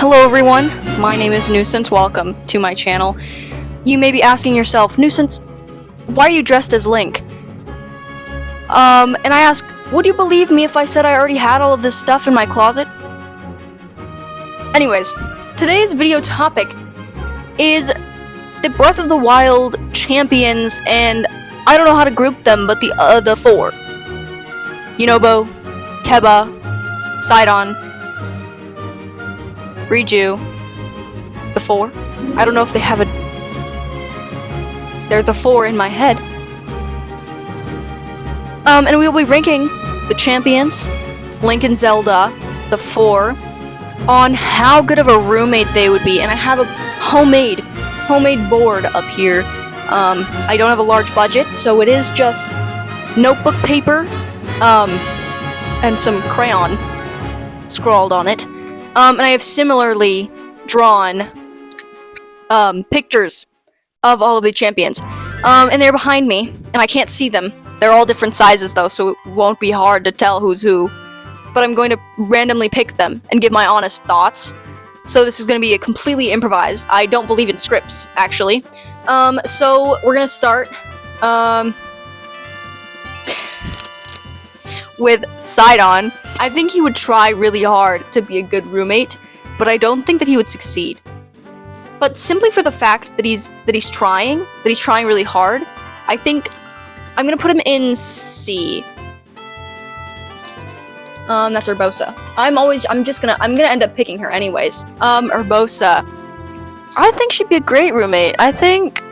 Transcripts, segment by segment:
Hello everyone, my name is Nuisance, welcome to my channel. You may be asking yourself, Nuisance, why are you dressed as Link? And I ask, would you believe me if I said I already had all of this stuff in my closet? Anyways, today's video topic is the Breath of the Wild champions, and I don't know how to group them, but the four. Yunobo, Teba, Sidon, Riju, the four. I don't know if they have a... They're the four in my head. And we will be ranking the champions, Link and Zelda, the four, on how good of a roommate they would be. And I have a homemade board up here. I don't have a large budget, so it is just notebook paper, and some crayon scrawled on it. And I have similarly drawn pictures of all of the champions. And they're behind me, and I can't see them. They're all different sizes though, so it won't be hard to tell who's who. But I'm going to randomly pick them and give my honest thoughts. So this is going to be a completely improvised. I don't believe in scripts, actually. So we're going to start with Sidon. I think he would try really hard to be a good roommate, but I don't think that he would succeed. But simply for the fact that he's trying really hard, I think I'm gonna put him in C. That's Urbosa. I'm gonna end up picking her anyways. Urbosa. I think she'd be a great roommate. I think,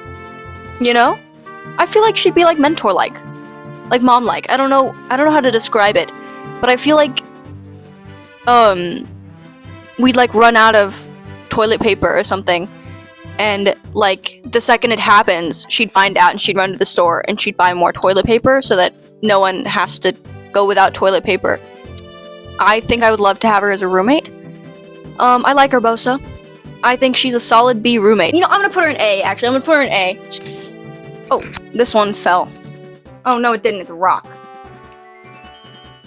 I feel like she'd be like mentor-like. Like mom-like. I don't know how to describe it. But I feel like, we'd like run out of toilet paper or something. And like the second it happens, she'd find out and she'd run to the store and she'd buy more toilet paper so that no one has to go without toilet paper. I think I would love to have her as a roommate. I like Urbosa. I think she's a solid B roommate. I'm gonna put her in A, actually. I'm gonna put her in A. Oh, this one fell. Oh, no, it didn't. It's a rock.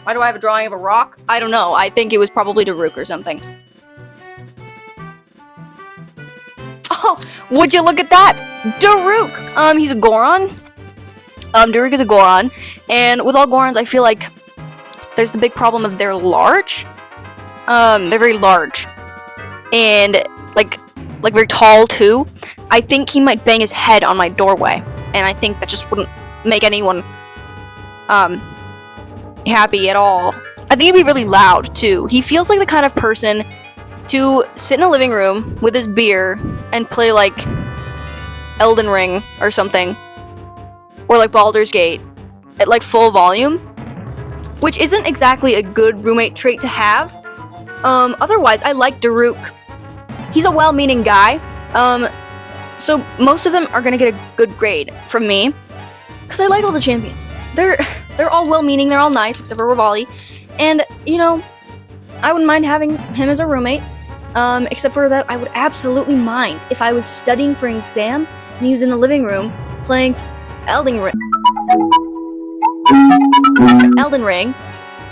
Why do I have a drawing of a rock? I don't know. I think it was probably Daruk or something. Oh, would you look at that? Daruk! He's a Goron. Daruk is a Goron. And with all Gorons, I feel like there's the big problem of they're large. They're very large. And, like very tall, too. I think he might bang his head on my doorway. And I think that just wouldn't make anyone happy at all. I think he'd be really loud too. He feels like the kind of person to sit in a living room with his beer and play like Elden Ring or something, or like Baldur's Gate at like full volume, which isn't exactly a good roommate trait to have. Otherwise, I like Daruk. He's a well-meaning guy. So most of them are gonna get a good grade from me. Because I like all the champions. They're all well-meaning, they're all nice, except for Rivali. And, I wouldn't mind having him as a roommate. Except for that, I would absolutely mind if I was studying for an exam and he was in the living room playing Elden Ring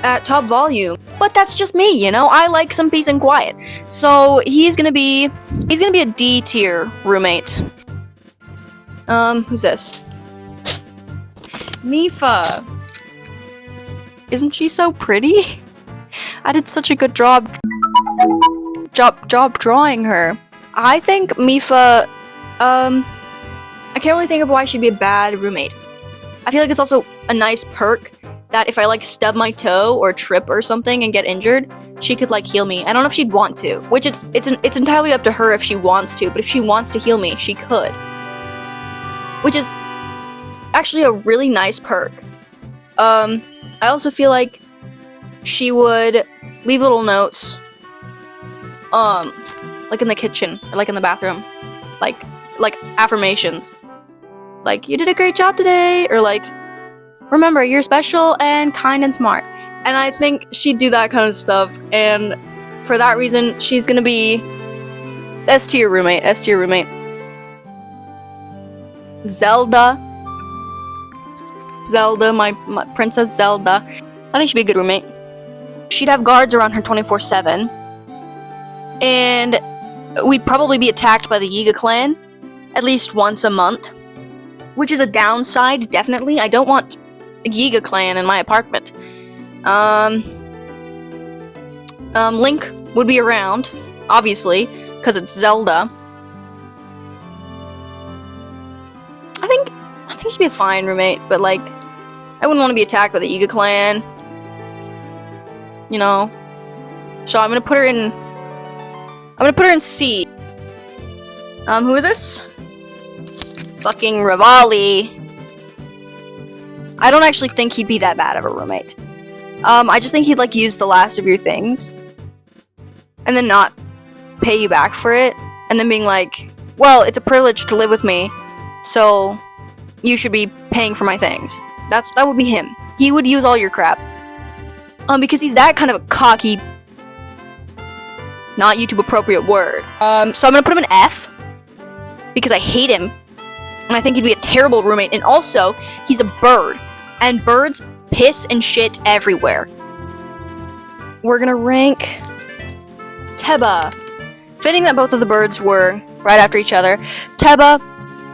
at top volume. But that's just me, I like some peace and quiet. So he's gonna be a D tier roommate. Who's this? Mifa. Isn't she so pretty? I did such a good job drawing her. I think Mifa, I can't really think of why she'd be a bad roommate. I feel like it's also a nice perk that if I like stub my toe or trip or something and get injured, she could like heal me. I don't know if she'd want to, which it's entirely up to her if she wants to, but if she wants to heal me, she could. Which is actually a really nice perk. I also feel like she would leave little notes, like in the kitchen or like in the bathroom, like affirmations, like you did a great job today, or like remember you're special and kind and smart. And I think she'd do that kind of stuff, and for that reason, she's gonna be S tier roommate. Zelda, my Princess Zelda. I think she'd be a good roommate. She'd have guards around her 24/7. and we'd probably be attacked by the Yiga clan at least once a month, which is a downside, definitely. I don't want a Yiga clan in my apartment. Link would be around, obviously, because it's Zelda. I think she'd be a fine roommate, but like, I wouldn't want to be attacked by the Yiga clan. You know? So I'm gonna put her in C. Who is this? Fucking Rivali. I don't actually think he'd be that bad of a roommate. I just think he'd like use the last of your things and then not pay you back for it, and then being like, well, it's a privilege to live with me, so you should be paying for my things. That would be him. He would use all your crap. Because he's that kind of a cocky, not YouTube appropriate word. So I'm gonna put him in F, because I hate him, and I think he'd be a terrible roommate, and also, he's a bird, and birds piss and shit everywhere. We're gonna rank Teba. Fitting that both of the birds were right after each other. Teba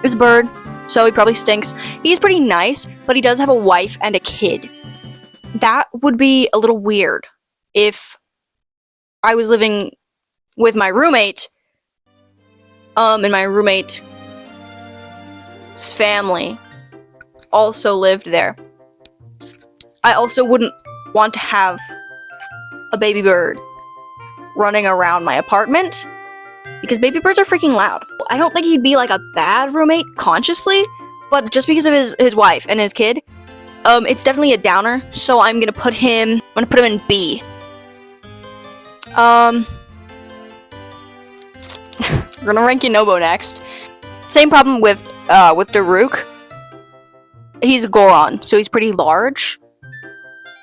is a bird, so he probably stinks. He's pretty nice, but he does have a wife and a kid. That would be a little weird if I was living with my roommate, and my roommate's family also lived there. I also wouldn't want to have a baby bird running around my apartment, because baby birds are freaking loud. I don't think he'd be like a bad roommate consciously, but just because of his wife and his kid, it's definitely a downer, so I'm gonna put him in B. We're gonna rank Yunobo next. Same problem with Daruk. He's a Goron, so he's pretty large.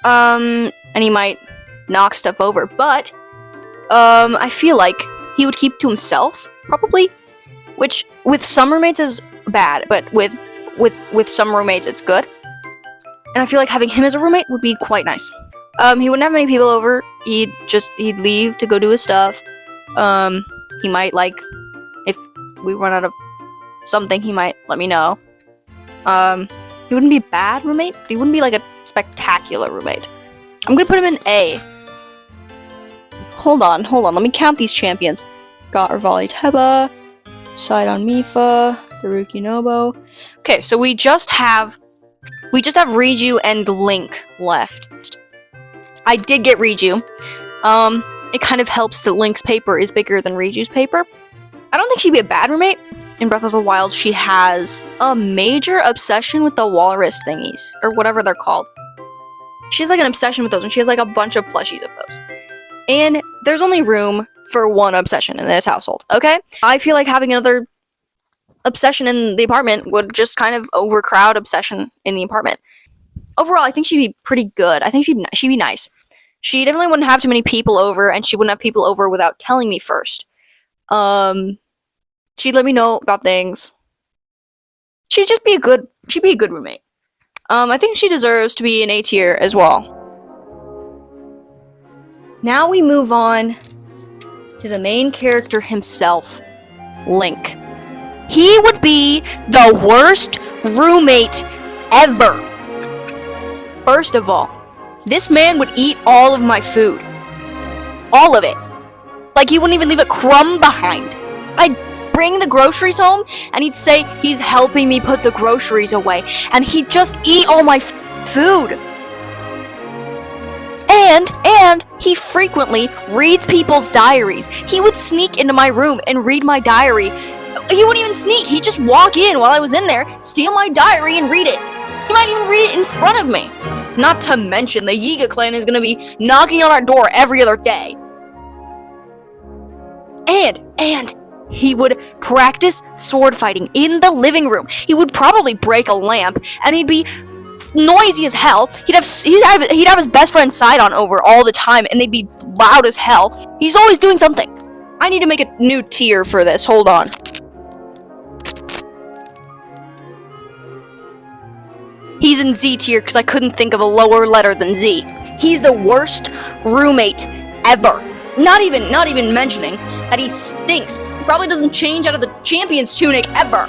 And he might knock stuff over, but I feel like he would keep to himself, probably. Which with some roommates is bad, but with some roommates it's good. And I feel like having him as a roommate would be quite nice. He wouldn't have many people over. He'd leave to go do his stuff. He might, like, if we run out of something, he might let me know. He wouldn't be a bad roommate, but he wouldn't be like a spectacular roommate. I'm gonna put him in A. Hold on, let me count these champions. Got Rivali Teba, Sidon Mifa, Daruk Yunobo. Okay, so we just have Riju and Link left. I did get Riju. It kind of helps that Link's paper is bigger than Riju's paper. I don't think she'd be a bad roommate. In Breath of the Wild, she has a major obsession with the walrus thingies, or whatever they're called. She has like an obsession with those, and she has like a bunch of plushies of those. And there's only room for one obsession in this household, okay? I feel like having another obsession in the apartment would just kind of overcrowd obsession in the apartment. Overall, I think she'd be pretty good. I think she'd be nice. She definitely wouldn't have too many people over, and she wouldn't have people over without telling me first. She'd let me know about things. She'd be a good roommate. I think she deserves to be an A tier as well. Now we move on to the main character himself, Link. He would be the worst roommate ever. First of all, this man would eat all of my food. All of it. Like, he wouldn't even leave a crumb behind. I'd bring the groceries home, and he'd say he's helping me put the groceries away, and he'd just eat all my food. And he frequently reads people's diaries. He would sneak into my room and read my diary. He wouldn't even sneak. He'd just walk in while I was in there, steal my diary, and read it. He might even read it in front of me. Not to mention, the Yiga clan is gonna be knocking on our door every other day. And he would practice sword fighting in the living room. He would probably break a lamp, and he'd be noisy as hell. He'd have his best friend Sidon over all the time, and they'd be loud as hell. He's always doing something. I need to make a new tier for this. Hold on. He's in Z tier because I couldn't think of a lower letter than Z. He's the worst roommate ever. Not even mentioning that he stinks. He probably doesn't change out of the champion's tunic ever.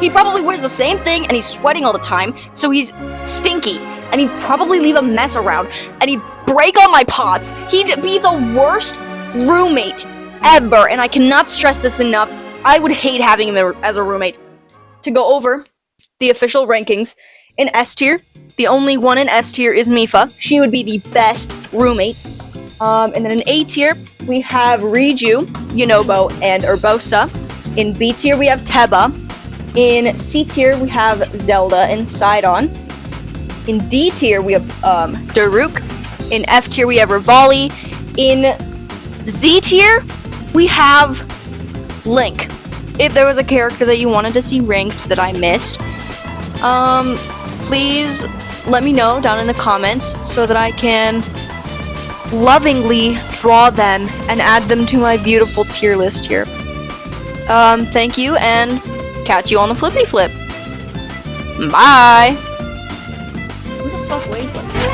He probably wears the same thing and he's sweating all the time, so he's stinky. And he'd probably leave a mess around, and he'd break all my pots. He'd be the worst roommate ever, and I cannot stress this enough. I would hate having him as a roommate. To go over the official rankings, in S tier, the only one in S tier is Mifa. She would be the best roommate. And then in A tier, we have Riju, Yunobo, and Urbosa. In B tier, we have Teba. In C tier, we have Zelda and Sidon. In D tier, we have Daruk. In F tier, we have Rivali. In Z tier, we have Link. If there was a character that you wanted to see ranked that I missed, please let me know down in the comments so that I can lovingly draw them and add them to my beautiful tier list here. Thank you, and catch you on the flippity flip. Bye! Who the fuck waits like that?